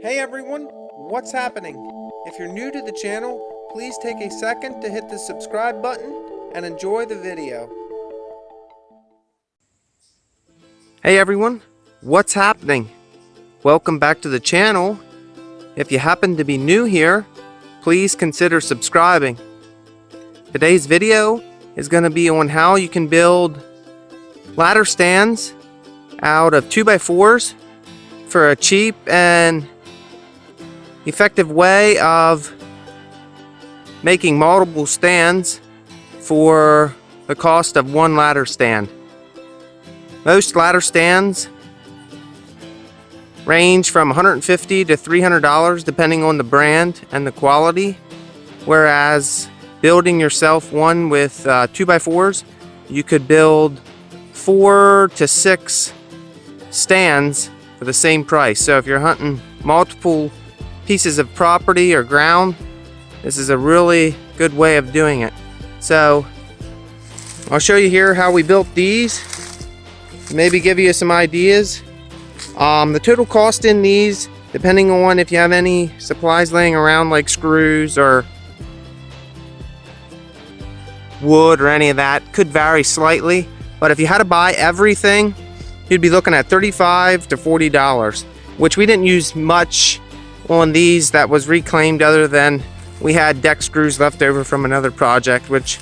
Hey everyone, what's happening? If you're new to the channel, please take a second to hit the subscribe button and enjoy the video. Hey everyone, what's happening? Welcome back to the channel. If you happen to be new here, please consider subscribing. Today's video is going to be on how you can build ladder stands out of 2x4s for a cheap and effective way of making multiple stands for the cost of one ladder stand. Most ladder stands range from $150 to $300 depending on the brand and the quality, whereas building yourself one with 2x4s, you could build 4 to 6 stands for the same price. So if you're hunting multiple pieces of property or ground, this is a really good way of doing it. So I'll show you here how we built these, maybe give you some ideas. The total cost in these, depending on if you have any supplies laying around like screws or wood or any of that, could vary slightly, but if you had to buy everything, you'd be looking at $35 to $40, which we didn't use much on these that was reclaimed, other than we had deck screws left over from another project, which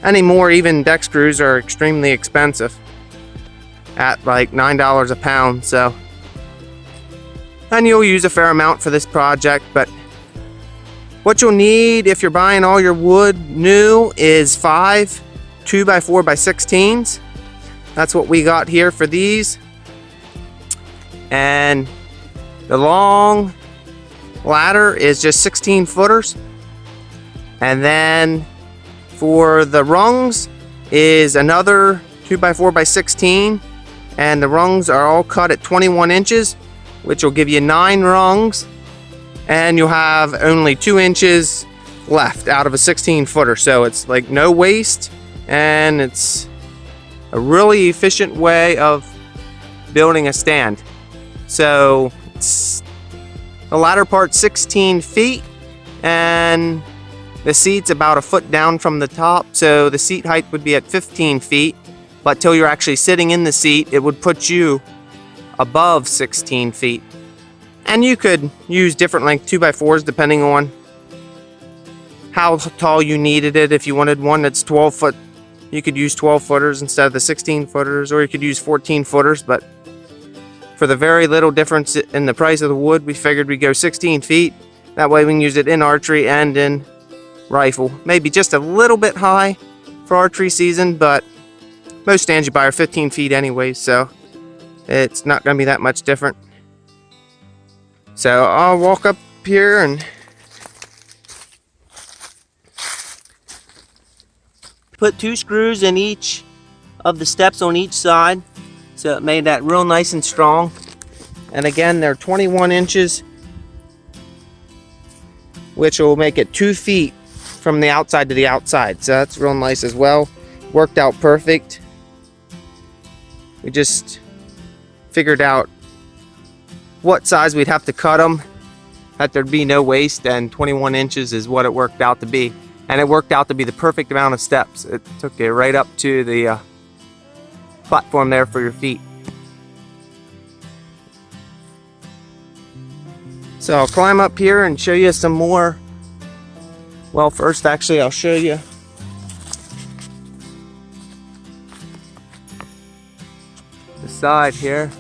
anymore even deck screws are extremely expensive at like $9 a pound. So, and you'll use a fair amount for this project, but what you'll need if you're buying all your wood new is 5 2x4x16s. That's what we got here for these. And the long ladder is just 16 footers. And then for the rungs is another 2x4x16. And the rungs are all cut at 21 inches, which will give you 9 rungs. And you'll have only 2 inches left out of a 16 footer. So it's like no waste, and it's a really efficient way of building a stand. So it's the ladder part 16 feet, and the seat's about a foot down from the top. So the seat height would be at 15 feet, but till you're actually sitting in the seat, it would put you above 16 feet. And you could use different length 2x4s depending on how tall you needed it. If you wanted one that's 12 foot, you could use 12 footers instead of the 16 footers, or you could use 14 footers. But for the very little difference in the price of the wood, we figured we'd go 16 feet. That way we can use it in archery and in rifle. Maybe just a little bit high for archery season, but most stands you buy are 15 feet anyways, so it's not going to be that much different. So I'll walk up here and put 2 screws in each of the steps on each side, so it made that real nice and strong. And again, they're 21 inches, which will make it 2 feet from the outside to the outside. So that's real nice as well. Worked out perfect. We just figured out what size we'd have to cut them, that there'd be no waste, and 21 inches is what it worked out to be. And it worked out to be the perfect amount of steps. It took you right up to the platform there for your feet. So I'll climb up here and show you some more. Well, first actually I'll show you the side here.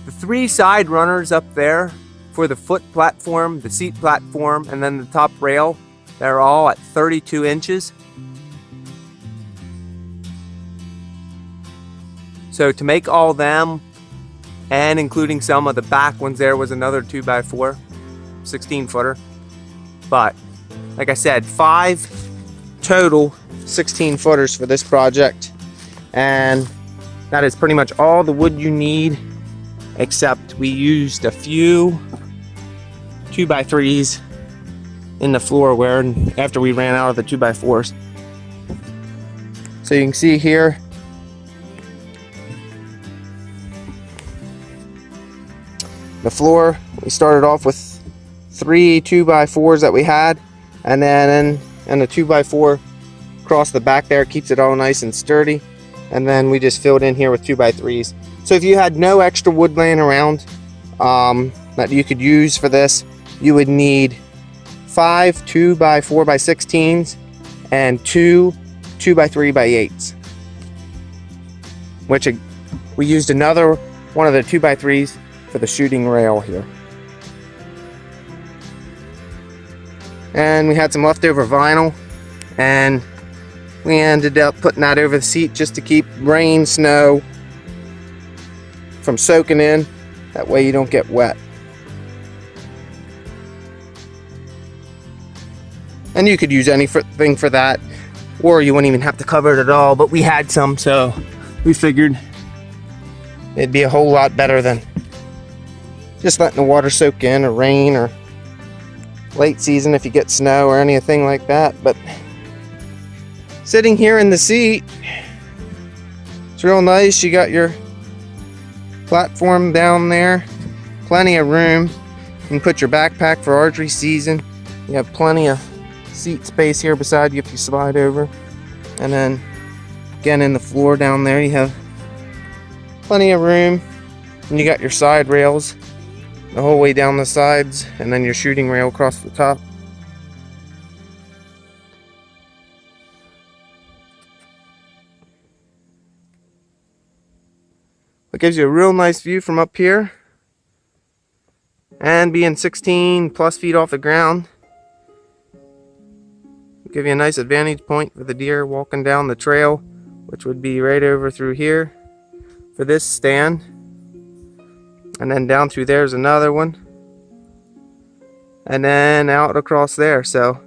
The 3 side runners up there for the foot platform, the seat platform, and then the top rail, they're all at 32 inches. So to make all them, and including some of the back ones, there was another 2x4, 16 footer. But like I said, 5 total 16 footers for this project. And that is pretty much all the wood you need, except we used a few 2x3s in the floor where after we ran out of the 2x4s. So you can see here The floor, we started off with 3 2x4s that we had, and then and a 2x4 across the back there keeps it all nice and sturdy. And then we just filled in here with 2x3s. So if you had no extra wood laying around that you could use for this, you would need 5 2x4x16s and 2 2x3x8s. Which we used another one of the 2x3s for the shooting rail here. And we had some leftover vinyl, and we ended up putting that over the seat just to keep rain, snow from soaking in. That way you don't get wet. And you could use anything for that, or you wouldn't even have to cover it at all, but we had some, so we figured it'd be a whole lot better than just letting the water soak in, or rain, or late season if you get snow or anything like that. But sitting here in the seat, it's real nice. You got your platform down there, plenty of room. You can put your backpack for archery season. You have plenty of seat space here beside you if you slide over. And then again in the floor down there, you have plenty of room. And you got your side rails the whole way down the sides, and then your shooting rail across the top. It gives you a real nice view from up here, and being 16 plus feet off the ground, give you a nice advantage point for the deer walking down the trail, which would be right over through here for this stand, and then down through there's another one, and then out across there. So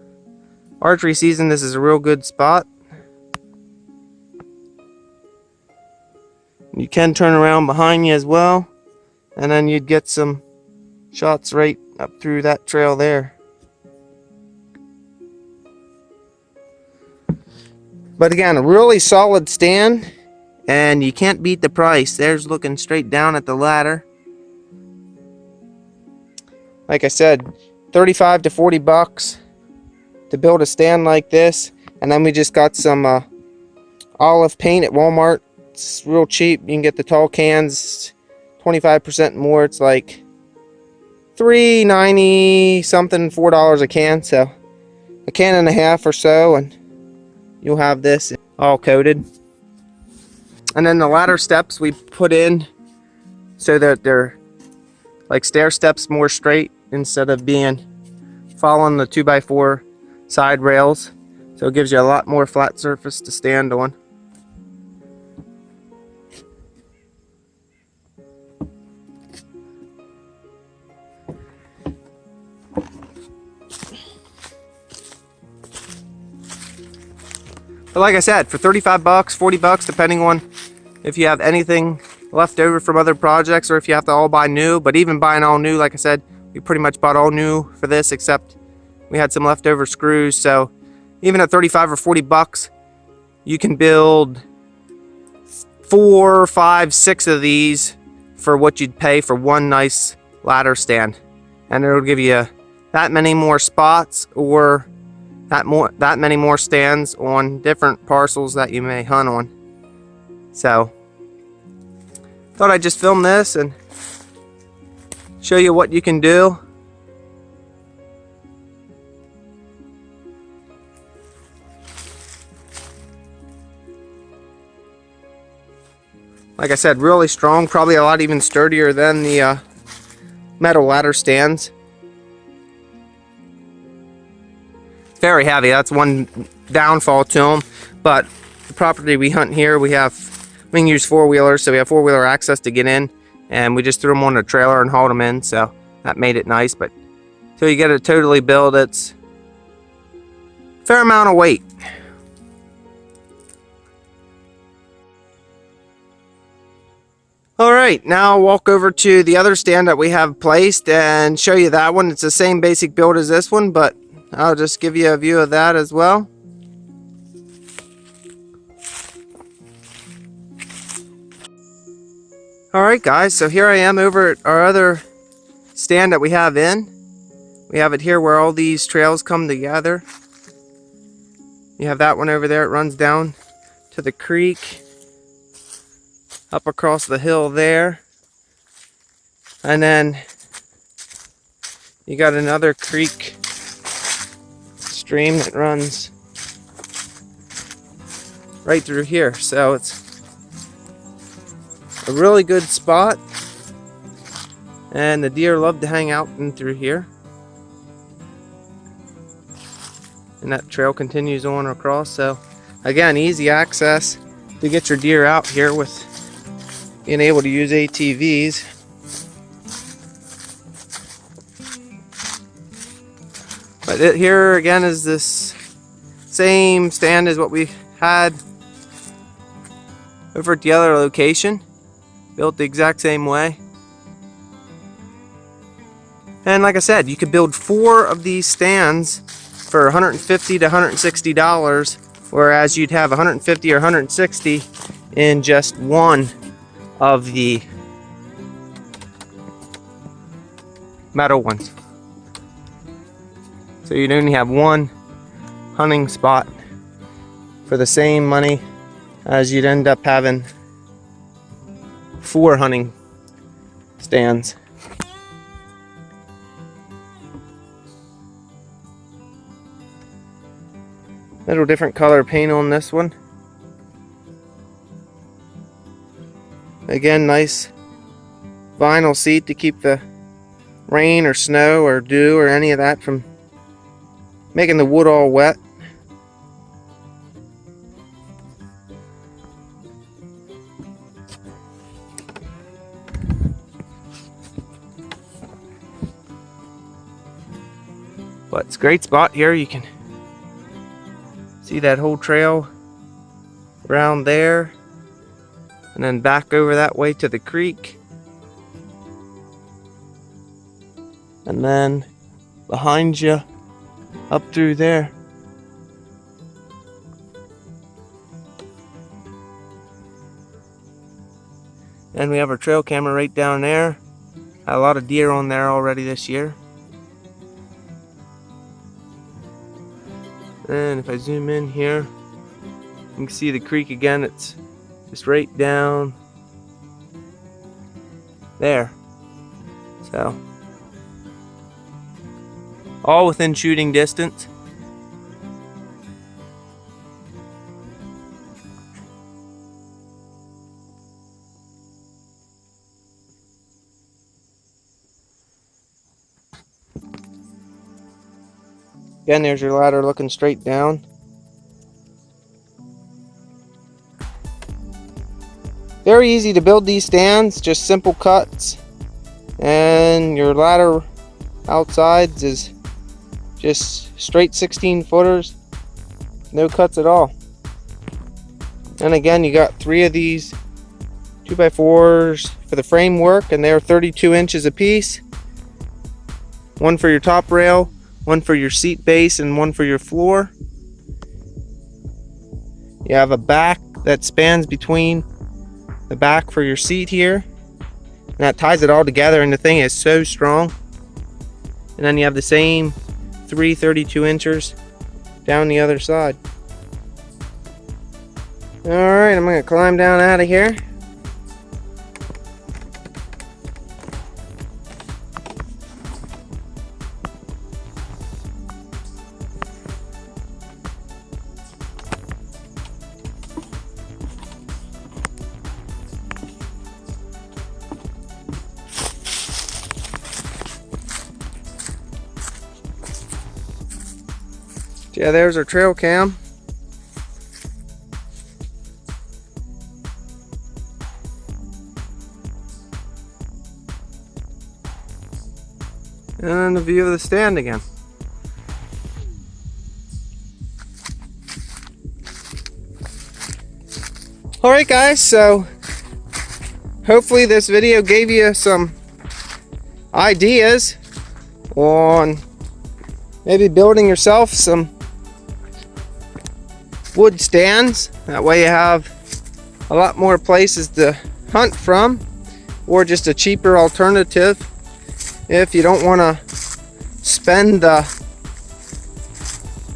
archery season, this is a real good spot. You can turn around behind you as well, and then you'd get some shots right up through that trail there. But again, a really solid stand, and you can't beat the price. There's looking straight down at the ladder. Like I said, 35 to 40 bucks to build a stand like this. And then we just got some olive paint at Walmart. It's real cheap. You can get the tall cans, 25% more. It's like $3.90 something, $4 a can. So a can and a half or so, and you'll have this all coated. And then the ladder steps we put in so that they're like stair steps, more straight instead of being following the 2x4 side rails. So it gives you a lot more flat surface to stand on. But like I said, for 35 bucks, 40 bucks, depending on if you have anything left over from other projects or if you have to all buy new. But even buying all new, like I said, we pretty much bought all new for this, except we had some leftover screws. So even at 35 or 40 bucks, you can build 4, 5, 6 of these for what you'd pay for one nice ladder stand. And it'll give you that many more spots, or that many more stands on different parcels that you may hunt on. So thought I'd just film this and show you what you can do. Like I said, really strong, probably a lot even sturdier than the metal ladder stands. Very heavy. That's one downfall to them. But the property we hunt here, we can use four-wheelers, so we have four-wheeler access to get in, and we just threw them on a trailer and hauled them in, so that made it nice. But until you get it totally built, it's a fair amount of weight. Alright, now I'll walk over to the other stand that we have placed and show you that one. It's the same basic build as this one, but I'll just give you a view of that as well. Alright guys, so here I am over at our other stand that we have in. We have it here where all these trails come together. You have that one over there. It runs down to the creek, up across the hill there. And then you got another creek stream that runs right through here. So it's a really good spot. And the deer love to hang out in through here. And that trail continues on across. So again, easy access to get your deer out here with being able to use ATVs. But here again is this same stand as what we had over at the other location. Built the exact same way. And like I said, you could build 4 of these stands for $150 to $160, whereas you'd have $150 or $160 in just one of the metal ones. So you'd only have one hunting spot for the same money as you'd end up having 4 hunting stands. Little different color paint on this one. Again, nice vinyl seat to keep the rain or snow or dew or any of that from making the wood all wet. But it's a great spot here. You can see that whole trail around there and then back over that way to the creek. And then behind you up through there. And we have our trail camera right down there. Had a lot of deer on there already this year. And if I zoom in here, you can see the creek again. It's just right down there. So, all within shooting distance. Again, there's your ladder looking straight down. Very easy to build these stands, just simple cuts. And your ladder outsides is just straight 16 footers, no cuts at all. And again, you got 3 of these 2x4s for the framework, and they're 32 inches a piece. One for your top rail, one for your seat base, and one for your floor. You have a back that spans between the back for your seat here, and that ties it all together, and the thing is so strong. And then you have the same 3 32 inchers down the other side. Alright, I'm going to climb down out of here. Yeah, there's our trail cam. And the view of the stand again. Alright guys, so hopefully this video gave you some ideas on maybe building yourself some wood stands. That way you have a lot more places to hunt from, or just a cheaper alternative if you don't want to spend the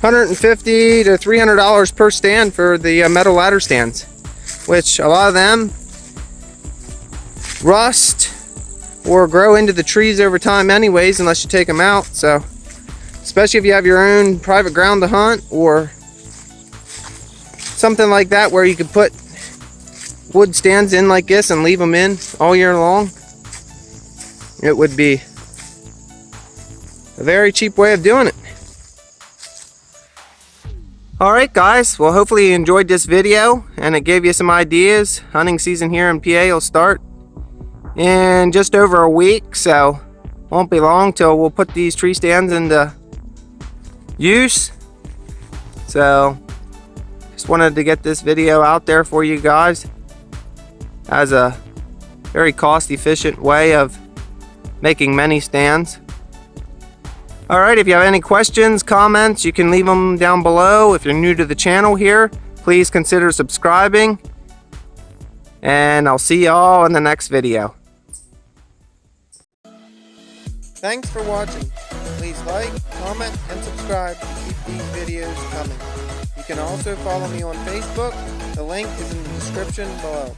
$150 to $300 per stand for the metal ladder stands, which a lot of them rust or grow into the trees over time anyways, unless you take them out. So especially if you have your own private ground to hunt or something like that, where you could put wood stands in like this and leave them in all year long, it would be a very cheap way of doing it. Alright guys, well hopefully you enjoyed this video and it gave you some ideas. Hunting season here in PA will start in just over a week, so won't be long till we'll put these tree stands into use. So just wanted to get this video out there for you guys as a very cost efficient way of making many stands. Alright, if you have any questions, comments, you can leave them down below. If you're new to the channel here, please consider subscribing. And I'll see y'all in the next video. Thanks for watching. Please like, comment, and subscribe to keep these videos coming. You can also follow me on Facebook. The link is in the description below.